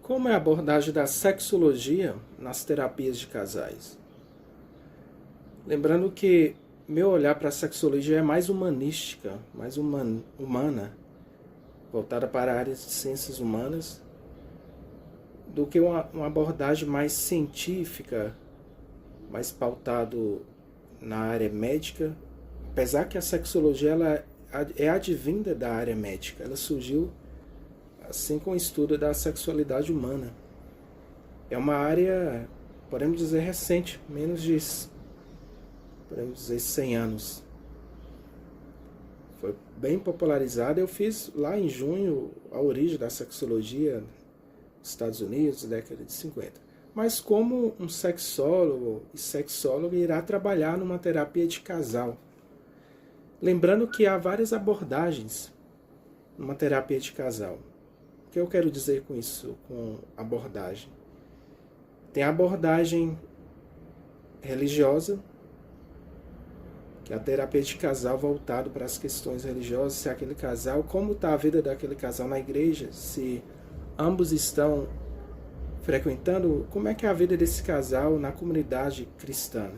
Como é a abordagem da sexologia nas terapias de casais? Lembrando que meu olhar para a sexologia é mais humanística, mais humana, voltada para áreas de ciências humanas, do que uma abordagem mais científica, mais pautado na área médica. Apesar que a sexologia ela é advinda da área médica, ela surgiu assim com o estudo da sexualidade humana. É uma área, podemos dizer, recente, menos de, podemos dizer, 100 anos. Foi bem popularizada. Eu fiz lá em junho a origem da sexologia nos Estados Unidos, década de 50. Mas como um sexólogo e sexóloga irá trabalhar numa terapia de casal. Lembrando que há várias abordagens numa terapia de casal. O que eu quero dizer com isso, com abordagem? Tem a abordagem religiosa, que é a terapia de casal voltado para as questões religiosas, se aquele casal, como está a vida daquele casal na igreja, se ambos estão frequentando, como é que é a vida desse casal na comunidade cristã,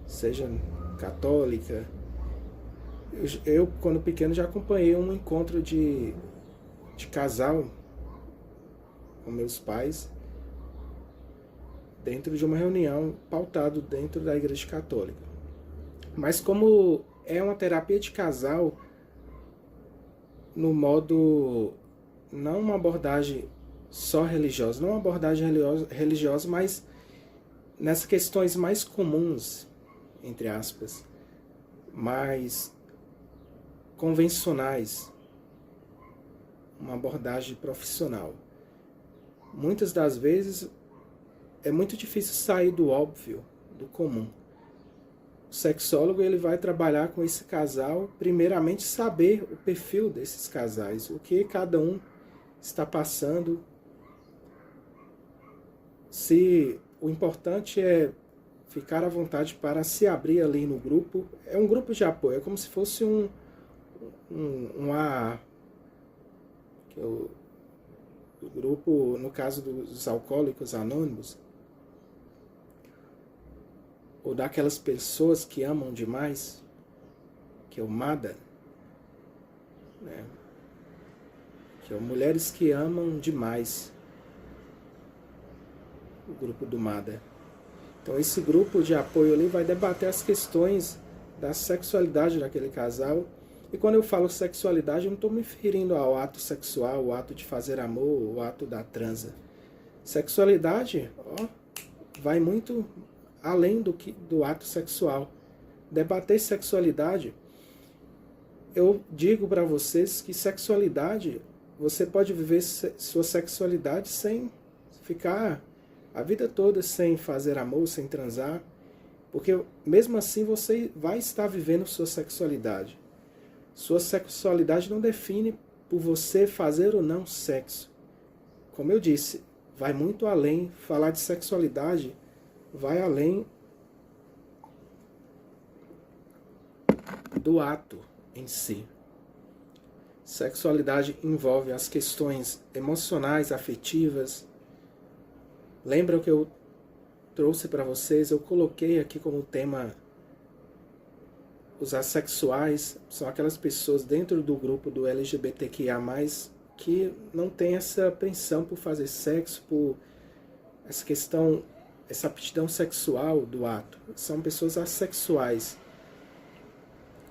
seja católica. Eu quando pequeno, já acompanhei um encontro de casal com meus pais, dentro de uma reunião pautado dentro da igreja católica. Mas como é uma terapia de casal, no modo, não uma abordagem só religiosa, não uma abordagem religiosa, mas nessas questões mais comuns, entre aspas, mais convencionais, uma abordagem profissional. Muitas das vezes é muito difícil sair do óbvio, do comum. O sexólogo ele vai trabalhar com esse casal, primeiramente saber o perfil desses casais, o que cada um está passando. Se o importante é ficar à vontade para se abrir ali no grupo, é um grupo de apoio, é como se fosse o grupo, no caso dos alcoólicos anônimos, ou daquelas pessoas que amam demais, que é o MADA, né? Que é mulheres que amam demais, o grupo do MADA. Então esse grupo de apoio ali vai debater as questões da sexualidade daquele casal. E quando eu falo sexualidade, eu não estou me referindo ao ato sexual, o ato de fazer amor, o ato da transa. Sexualidade, vai muito além do ato sexual. Debater sexualidade, eu digo para vocês que sexualidade, você pode viver sua sexualidade sem ficar a vida toda sem fazer amor, sem transar, porque mesmo assim você vai estar vivendo sua sexualidade. Sua sexualidade não define por você fazer ou não sexo. Como eu disse, vai muito além. Falar de sexualidade vai além do ato em si. Sexualidade envolve as questões emocionais, afetivas. Lembra o que eu trouxe para vocês? Eu coloquei aqui como tema os assexuais. São aquelas pessoas dentro do grupo do LGBTQIA+, que não tem essa apreensão por fazer sexo, por essa questão, essa aptidão sexual do ato. São pessoas assexuais.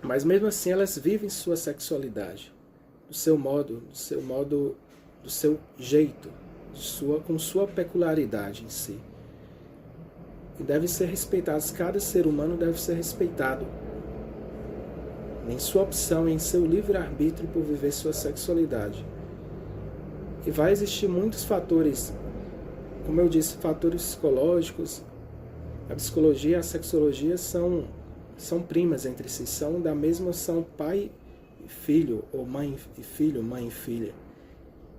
Mas mesmo assim elas vivem sua sexualidade, do seu modo, do seu jeito, com sua peculiaridade em si. E devem ser respeitados, cada ser humano deve ser respeitado em sua opção, em seu livre-arbítrio por viver sua sexualidade. E vai existir muitos fatores, como eu disse, fatores psicológicos. A psicologia e a sexologia são primas entre si, são pai e filho, ou mãe e filho, mãe e filha.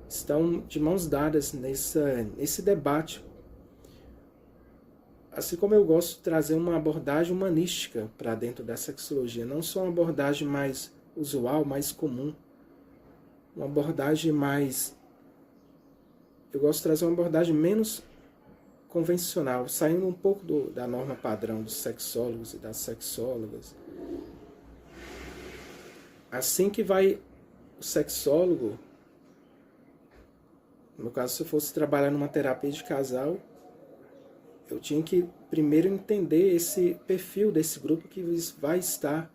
Estão de mãos dadas nesse debate. Assim como eu gosto de trazer uma abordagem humanística para dentro da sexologia, não só uma abordagem mais usual, mais comum, uma abordagem mais eu gosto de trazer uma abordagem menos convencional, saindo um pouco da norma padrão dos sexólogos e das sexólogas. Assim que vai o sexólogo, no meu caso, se eu fosse trabalhar numa terapia de casal, eu tinha que primeiro entender esse perfil desse grupo que vai estar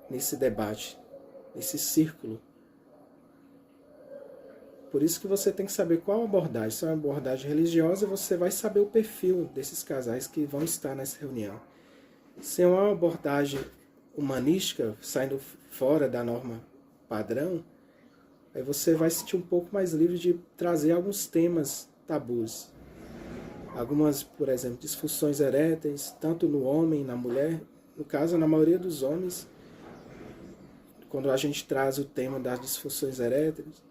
nesse debate, nesse círculo. Por isso que você tem que saber qual abordagem. Se é uma abordagem religiosa, você vai saber o perfil desses casais que vão estar nessa reunião. Se é uma abordagem humanística, saindo fora da norma padrão, aí você vai se sentir um pouco mais livre de trazer alguns temas tabus. Algumas, por exemplo, disfunções eréteis, tanto no homem, na mulher. No caso, na maioria dos homens, quando a gente traz o tema das disfunções eréteis,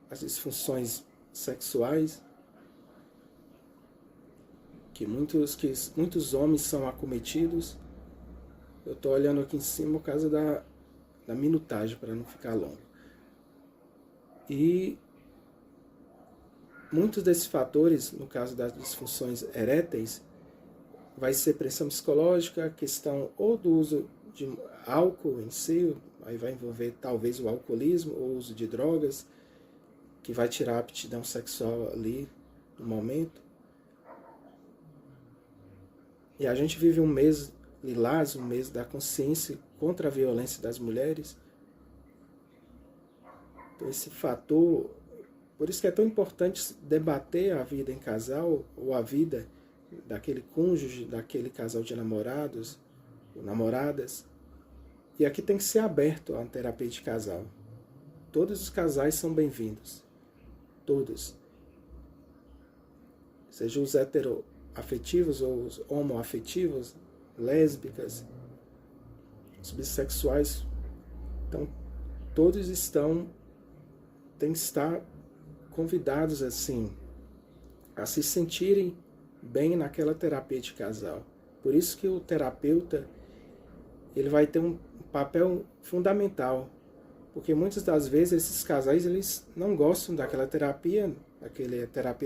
as disfunções sexuais, que muitos homens são acometidos. Eu estou olhando aqui em cima por causa da minutagem, para não ficar longo. E muitos desses fatores, no caso das disfunções eréteis, vai ser pressão psicológica, questão ou do uso de álcool em si, aí vai envolver talvez o alcoolismo ou o uso de drogas, que vai tirar a aptidão sexual ali no momento. E a gente vive um mês lilás, um mês da consciência contra a violência das mulheres. Então esse fator, por isso que é tão importante debater a vida em casal, ou a vida daquele cônjuge, daquele casal de namorados, ou namoradas. E aqui tem que ser aberto a terapia de casal. Todos os casais são bem-vindos. Todos. Sejam os heteroafetivos ou os homoafetivos, lésbicas, os bissexuais. Então, todos têm que estar convidados assim a se sentirem bem naquela terapia de casal. Por isso que o terapeuta ele vai ter um papel fundamental, porque muitas das vezes esses casais eles não gostam daquela terapia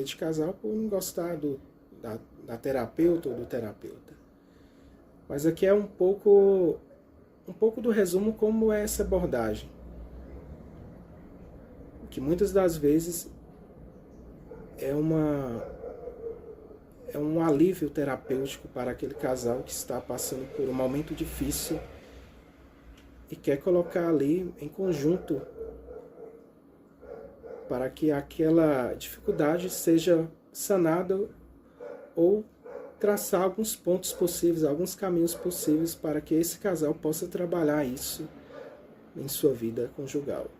de casal por não gostar da terapeuta ou do terapeuta. Mas aqui é um pouco do resumo como é essa abordagem, que muitas das vezes é um alívio terapêutico para aquele casal que está passando por um momento difícil e quer colocar ali em conjunto para que aquela dificuldade seja sanada ou traçar alguns pontos possíveis, alguns caminhos possíveis para que esse casal possa trabalhar isso em sua vida conjugal.